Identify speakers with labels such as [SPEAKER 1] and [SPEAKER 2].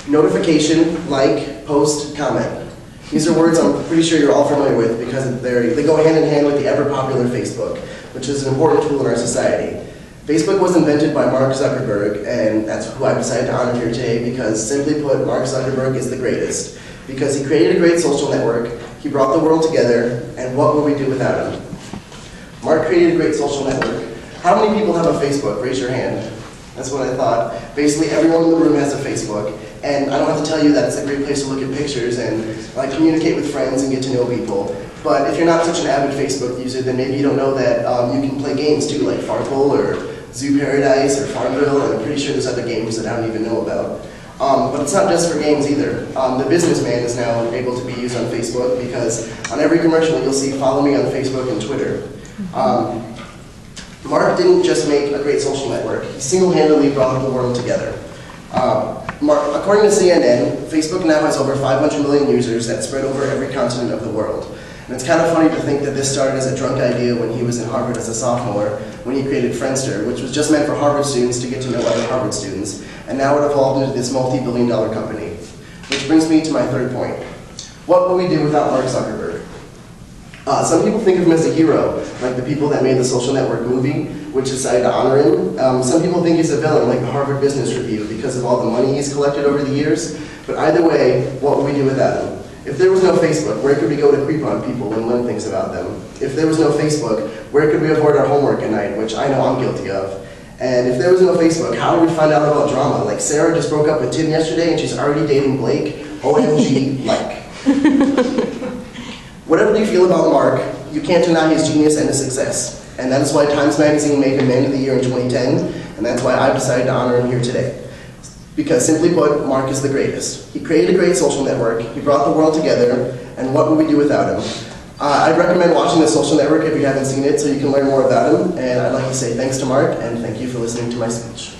[SPEAKER 1] Notification, like, post, comment. These are words I'm pretty sure you're all familiar with because they go hand in hand with the ever-popular Facebook, which is an important tool in our society. Facebook was invented by Mark Zuckerberg, and that's who I decided to honor here today because, simply put, Mark Zuckerberg is the greatest. Because he created a great social network, he brought the world together, and what would we do without him? Mark created a great social network. How many people have a Facebook? Raise your hand. That's what I thought. Basically, everyone in the room has a Facebook, and I don't have to tell you that it's a great place to look at pictures and communicate with friends and get to know people. But if you're not such an avid Facebook user, then maybe you don't know that you can play games too, like Farkle or Zoo Paradise or Farmville, and I'm pretty sure there's other games that I don't even know about. But it's not just for games either. The businessman is now able to be used on Facebook because on every commercial you'll see "Follow me on Facebook" and Twitter. Mark didn't just make a great social network, he single-handedly brought the world together. According to CNN, Facebook now has over 500 million users that spread over every continent of the world. And it's kind of funny to think that this started as a drunk idea when he was in Harvard as a sophomore, when he created Friendster, which was just meant for Harvard students to get to know other Harvard students, and now it evolved into this multi-billion-dollar company. Which brings me to my third point. What would we do without Mark Zuckerberg? Some people think of him as a hero, like the people that made the Social Network movie, which decided to honor him. Some people think he's a villain, like the Harvard Business Review, because of all the money he's collected over the years. But either way, what would we do without him? If there was no Facebook, where could we go to creep on people and learn things about them? If there was no Facebook, where could we avoid our homework at night, which I know I'm guilty of? And if there was no Facebook, how would we find out about drama? Like Sarah just broke up with Tim yesterday and she's already dating Blake. OMG, like. Whatever you feel about Mark, you can't deny his genius and his success. And that is why Times Magazine made him Man of the Year in 2010, and that's why I've decided to honor him here today. Because simply put, Mark is the greatest. He created a great social network, he brought the world together, and what would we do without him? I'd recommend watching The Social Network if you haven't seen it so you can learn more about him, and I'd like to say thanks to Mark, and thank you for listening to my speech.